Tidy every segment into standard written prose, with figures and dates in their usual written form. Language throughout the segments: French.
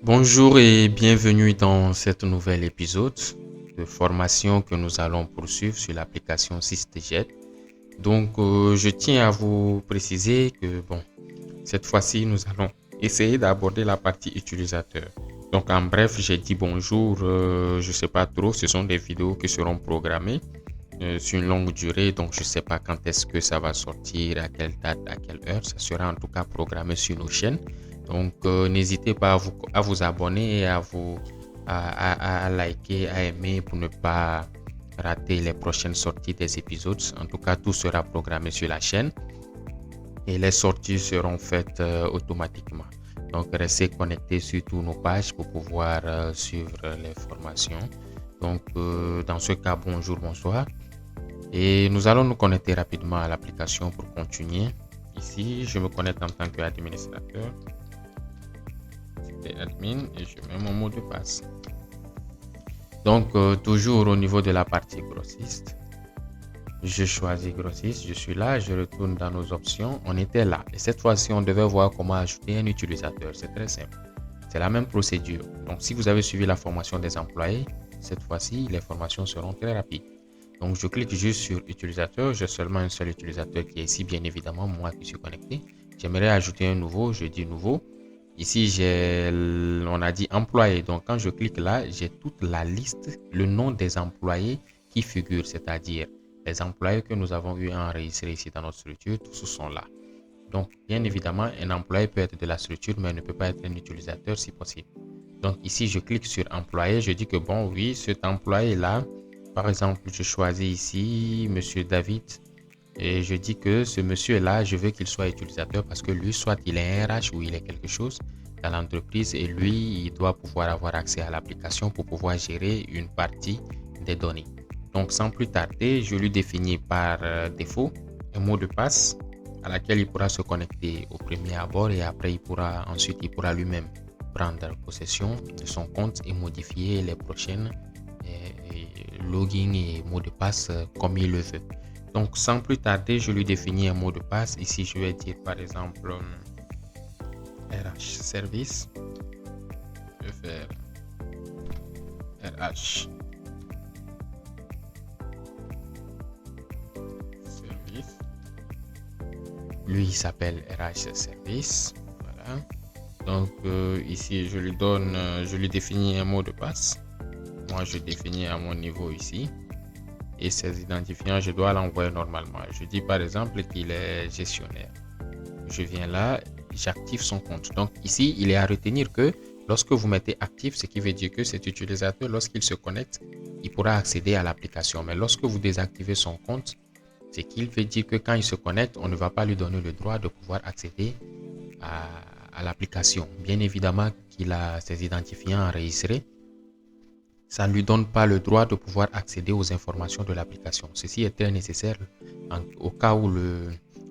Bonjour et bienvenue dans cet nouvel épisode de formation que nous allons poursuivre sur l'application SysTjet. Je tiens à vous préciser que, cette fois-ci, nous allons essayer d'aborder la partie utilisateur. Donc, en bref, j'ai dit bonjour, je ne sais pas trop, ce sont des vidéos qui seront programmées sur une longue durée, donc je ne sais pas quand est-ce que ça va sortir, à quelle date, à quelle heure, ça sera en tout cas programmé sur nos chaînes. N'hésitez pas à vous abonner et à liker, à aimer pour ne pas rater les prochaines sorties des épisodes. En tout cas, tout sera programmé sur la chaîne et les sorties seront faites automatiquement. Donc, restez connectés sur toutes nos pages pour pouvoir suivre les formations. Dans ce cas, bonjour, bonsoir. Et nous allons nous connecter rapidement à l'application pour continuer. Ici, je me connecte en tant qu'administrateur. C'était admin et je mets mon mot de passe. Toujours au niveau de la partie grossiste, je choisis grossiste, je suis là, je retourne dans nos options. On était là et cette fois-ci, on devait voir comment ajouter un utilisateur. C'est très simple. C'est la même procédure. Donc, si vous avez suivi la formation des employés, cette fois-ci, les formations seront très rapides. Donc, je clique juste sur utilisateur. J'ai seulement un seul utilisateur qui est ici, bien évidemment, moi qui suis connecté. J'aimerais ajouter un nouveau. Je dis nouveau. Ici, on a dit employé. Donc, quand je clique là, j'ai toute la liste, le nom des employés qui figurent, c'est-à-dire les employés que nous avons eu à enregistrer ici dans notre structure, tous sont là. Donc, bien évidemment, un employé peut être de la structure, mais ne peut pas être un utilisateur si possible. Donc, ici, je clique sur employé. Je dis que bon, oui, cet employé-là, par exemple, je choisis ici Monsieur David et je dis que ce monsieur-là, je veux qu'il soit utilisateur parce que lui, soit il est un RH ou il est quelque chose dans l'entreprise et lui, il doit pouvoir avoir accès à l'application pour pouvoir gérer une partie des données. Donc, sans plus tarder, je lui définis par défaut un mot de passe à laquelle il pourra se connecter au premier abord et après, il pourra lui-même prendre possession de son compte et modifier les prochaines login et mots de passe comme il le veut. Donc, sans plus tarder, je lui définis un mot de passe. Ici, je vais dire par exemple RH service. Je vais faire RH service. Lui, il s'appelle RH service. Voilà. Ici, je lui définis un mot de passe. Moi, je définis à mon niveau ici. Et ces identifiants, je dois l'envoyer normalement. Je dis par exemple qu'il est gestionnaire. Je viens là, j'active son compte. Donc ici, il est à retenir que lorsque vous mettez actif, ce qui veut dire que cet utilisateur, lorsqu'il se connecte, il pourra accéder à l'application. Mais lorsque vous désactivez son compte, ce qu'il veut dire que quand il se connecte, on ne va pas lui donner le droit de pouvoir accéder à l'application. Bien évidemment qu'il a ses identifiants enregistrés, ça ne lui donne pas le droit de pouvoir accéder aux informations de l'application. Ceci est très nécessaire au cas où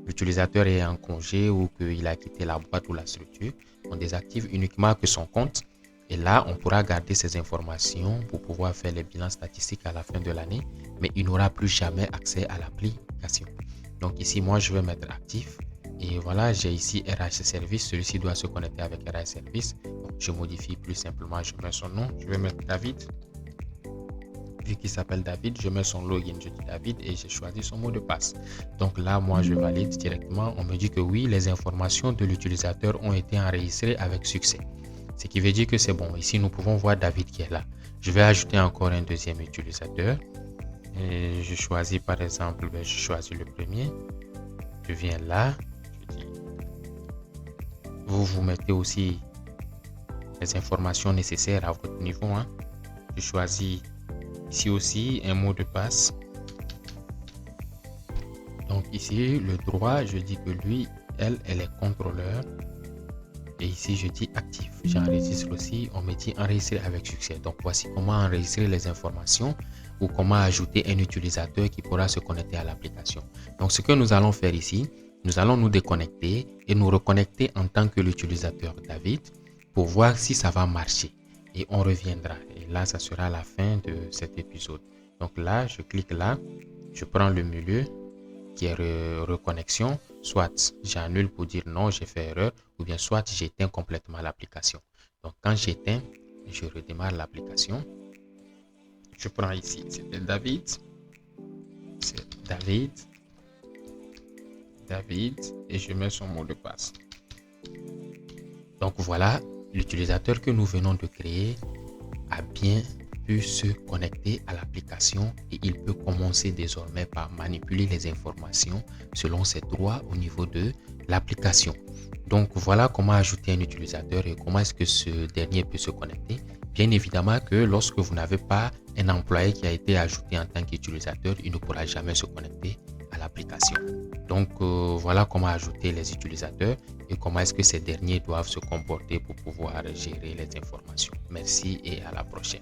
l'utilisateur est en congé ou qu'il a quitté la boîte ou la structure. On désactive uniquement que son compte et là, on pourra garder ces informations pour pouvoir faire les bilans statistiques à la fin de l'année, mais il n'aura plus jamais accès à l'application. Donc ici, moi, je vais mettre actif. Et voilà, j'ai ici RH Service. Celui-ci doit se connecter avec RH Service. Donc, je modifie plus simplement, je mets son nom. Je vais mettre David. Vu qu'il s'appelle David, je mets son login, je dis David et j'ai choisi son mot de passe. Donc là, moi, je valide directement. On me dit que oui, les informations de l'utilisateur ont été enregistrées avec succès. Ce qui veut dire que c'est bon. Ici, nous pouvons voir David qui est là. Je vais ajouter encore un deuxième utilisateur. Et je choisis par exemple, je choisis le premier. Je viens là. Je dis, vous mettez aussi les informations nécessaires à votre niveau. Je choisis ici aussi un mot de passe. Donc ici, le droit, je dis que lui, elle est contrôleur. Et ici, je dis actif. J'enregistre aussi. On me dit enregistrer avec succès. Donc voici comment enregistrer les informations ou comment ajouter un utilisateur qui pourra se connecter à l'application. Donc ce que nous allons faire ici, nous allons nous déconnecter et nous reconnecter en tant que l'utilisateur David pour voir si ça va marcher. Et on reviendra. Et là, ça sera la fin de cet épisode. Donc là, je clique là. Je prends le milieu qui est reconnexion. Soit j'annule pour dire non, j'ai fait erreur. Ou bien soit j'éteins complètement l'application. Donc, quand j'éteins, je redémarre l'application. Je prends ici, c'était David. C'est David. Et je mets son mot de passe. Donc voilà, l'utilisateur que nous venons de créer a bien pu se connecter à l'application et il peut commencer désormais par manipuler les informations selon ses droits au niveau de l'application. Donc voilà comment ajouter un utilisateur et comment est-ce que ce dernier peut se connecter. Bien évidemment que lorsque vous n'avez pas un employé qui a été ajouté en tant qu'utilisateur, il ne pourra jamais se connecter à l'application. Donc voilà comment ajouter les utilisateurs et comment est-ce que ces derniers doivent se comporter pour pouvoir gérer les informations. Merci et à la prochaine.